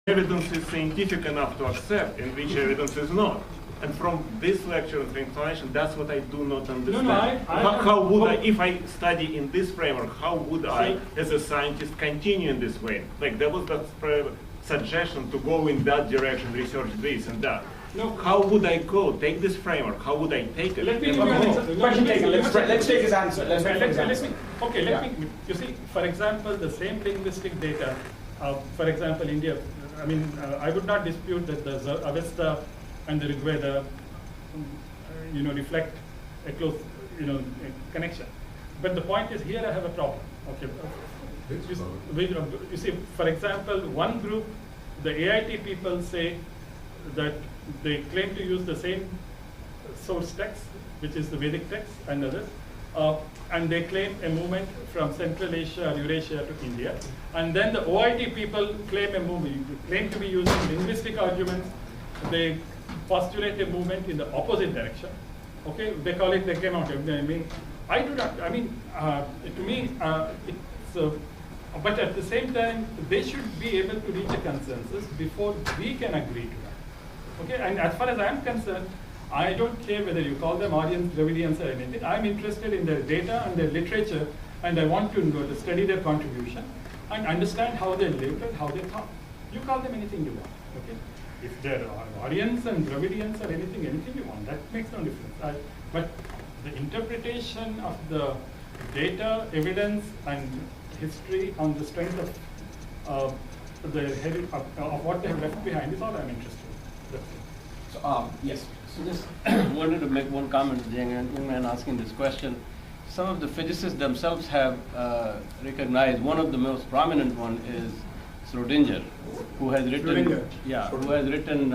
evidence is scientific enough to accept and which evidence is not. And from this lecture and explanation, that's what I do not understand. How would I, if I study in this framework, how would I, as a scientist, continue in this way? Like there was that suggestion to go in that direction, research this and that. No, how would I go? Take this framework. How would I take it? Let me give you an answer. Question taken. Let's take his answer. Let me. You see, for example, the same linguistic data. For example, India. I mean, I would not dispute that the Avesta and the Rig Veda, reflect a close, connection. But the point is, here I have a problem. Okay. You see, for example, one group, the AIT people say that they claim to use the same source text, which is the Vedic text and others, and they claim a movement from Central Asia or Eurasia to India. And then the OIT people claim a movement, claim to be using linguistic arguments. They postulate a movement in the opposite direction. Okay, they call it, they came out. I mean, I do not. I mean, to me, it's. But at the same time, they should be able to reach a consensus before we can agree to that. Okay, and as far as I'm concerned, I don't care whether you call them Aryans, Dravidians, or anything. I'm interested in their data and their literature, and I want to study their contribution and understand how they lived and how they thought. You call them anything you want. Okay, if they're Aryans and Dravidians or anything you want, that makes no difference. But the interpretation of the data, evidence, and history on the strength of of what they have left behind is all I'm interested in. That's it. So, yes. So just wanted to make one comment, the young man asking this question. Some of the physicists themselves have recognized, one of the most prominent one is Schrodinger, who has written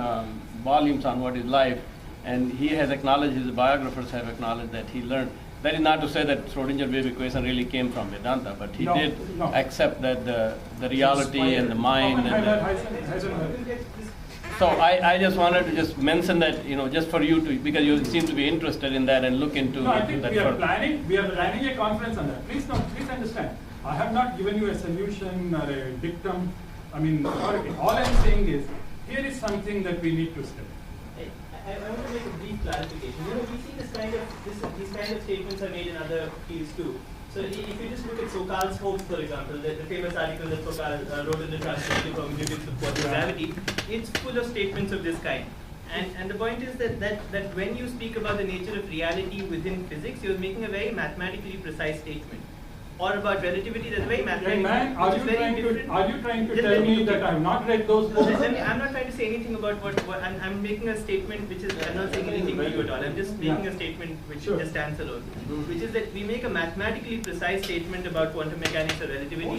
volumes on what is life, and he has acknowledged, his biographers have acknowledged that he learned. That is not to say that Schrodinger wave equation really came from Vedanta, but he did accept that the reality and the mind. So I just wanted to just mention that, just for you to, because you seem to be interested in that and look into. No, I think we are planning a conference on that. Please understand. I have not given you a solution or a dictum. I mean, all I'm saying is, here is something that we need to study. I want to make a brief clarification. We see these kind of statements are made in other fields too. So if you just look at Sokal's hopes, for example, the famous article that Sokal wrote in the translation from Vivian to Gravity, it's full of statements of this kind. And the point is that when you speak about the nature of reality within physics, you're making a very mathematically precise statement. Or about relativity, that's very mathematical. Man, are you trying to tell me that I have not read those books? I'm not trying to say anything about what I'm making a statement which is, I'm not saying anything to you at all. I'm just making a statement which just stands alone. Which is that we make a mathematically precise statement about quantum mechanics or relativity,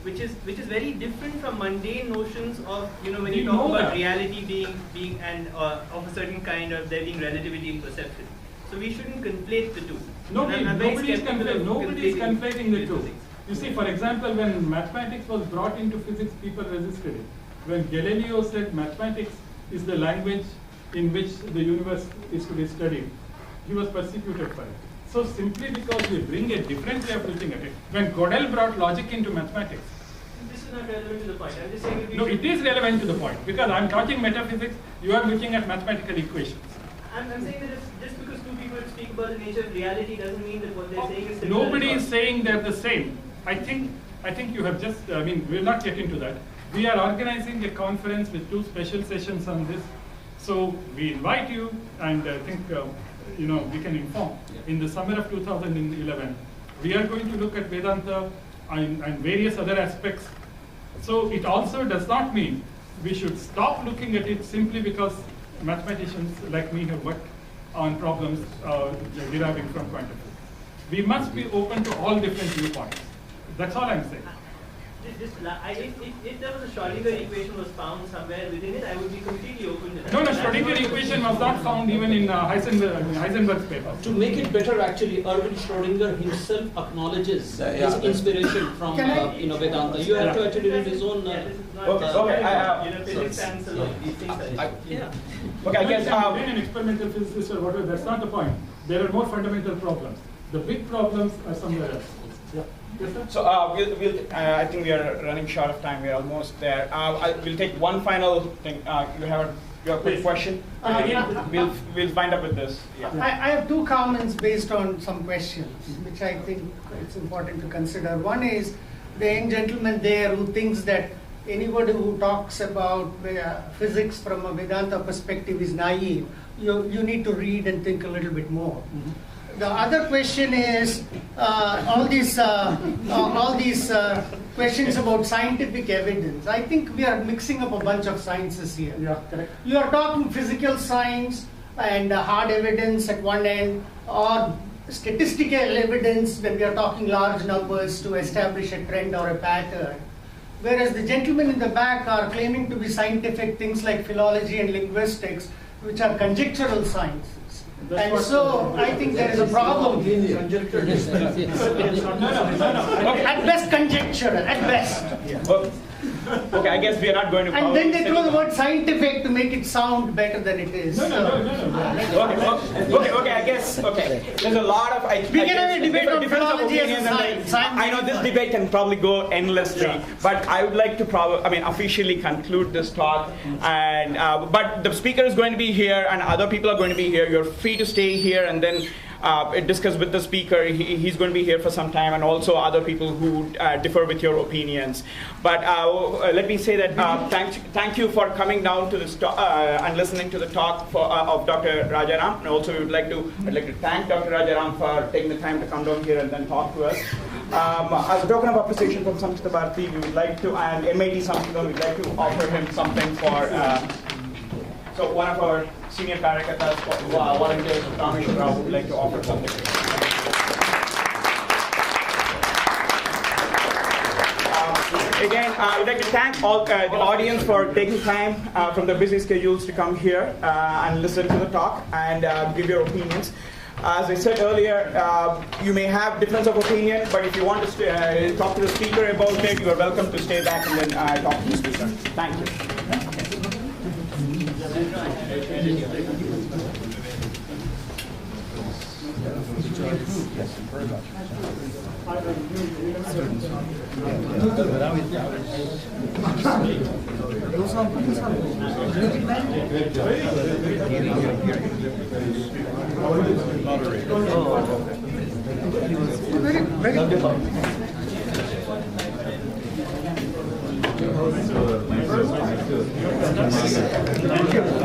which is very different from mundane notions of, when you talk about reality being and of a certain kind, of there being relativity in perception. So we shouldn't conflate the two. Nobody is conflating the two. You see, for example, when mathematics was brought into physics, people resisted it. When Galileo said mathematics is the language in which the universe is to be studied, he was persecuted for it. So simply because we bring a different way of looking at it, when Gödel brought logic into mathematics, this is not relevant to the point. I'm just saying. No, it is relevant to the point, because I'm talking metaphysics, you are looking at mathematical equations. I'm saying that just because two people speak about the nature of reality doesn't mean that what they're saying is similar. Nobody is saying they're the same. I think you have just, we'll not get into that. We are organizing a conference with 2 special sessions on this. So we invite you, and I think, we can inform. In the summer of 2011, we are going to look at Vedanta and various other aspects. So it also does not mean we should stop looking at it simply because mathematicians like me have worked on problems deriving from quantum physics. We must be open to all different viewpoints. That's all I'm saying. If there was a Schrodinger equation was found somewhere within it, I would be completely open to that. No, Schrodinger equation was not found even in Heisenberg's paper. To make it better, actually, Erwin Schrodinger himself acknowledges his inspiration from Vedanta. You have to actually read his own. Physics stands alone. These things are. Okay, I guess being an experimental physicist or whatever, that's not the point. There are more fundamental problems. The big problems are somewhere else. So I think we are running short of time. We are almost there. We'll take one final thing. You have a quick question? We'll wind up with this. Yeah. I have two comments based on some questions, which I think it's important to consider. One is the young gentleman there who thinks that anybody who talks about physics from a Vedanta perspective is naive. You need to read and think a little bit more. Mm-hmm. The other question is all these questions about scientific evidence. I think we are mixing up a bunch of sciences here. Yeah, correct. You are talking physical science and hard evidence at one end, or statistical evidence when we are talking large numbers to establish a trend or a pattern. Whereas the gentlemen in the back are claiming to be scientific things like philology and linguistics, which are conjectural sciences. And so I think there is a problem. At best conjecture, at best. Okay, I guess we are not going to. And then they throw the word scientific to make it sound better than it is. Okay, I guess, there's a lot of. We can have a debate on philology and science. I know this debate can probably go endlessly, but I would like to officially conclude this talk. And but the speaker is going to be here, and other people are going to be here. You're free to stay here and then discuss with the speaker. He's going to be here for some time, and also other people who differ with your opinions. But let me say that thank you for coming down to this and listening to the talk of Dr. Rajaram. And also I'd like to thank Dr. Rajaram for taking the time to come down here and then talk to us. As a token of appreciation from Samskrit Bharati, we would like to, and MIT Samskritam, we'd like to offer him something for. So one of our senior Karakatas, volunteers, Ramesh Rao, would like to offer something. Again, I would like to thank all the audience for taking time from their busy schedules to come here and listen to the talk and give your opinions. As I said earlier, you may have difference of opinion, but if you want to talk to the speaker about it, you are welcome to stay back and then talk to the speaker. Thank you. Thank you.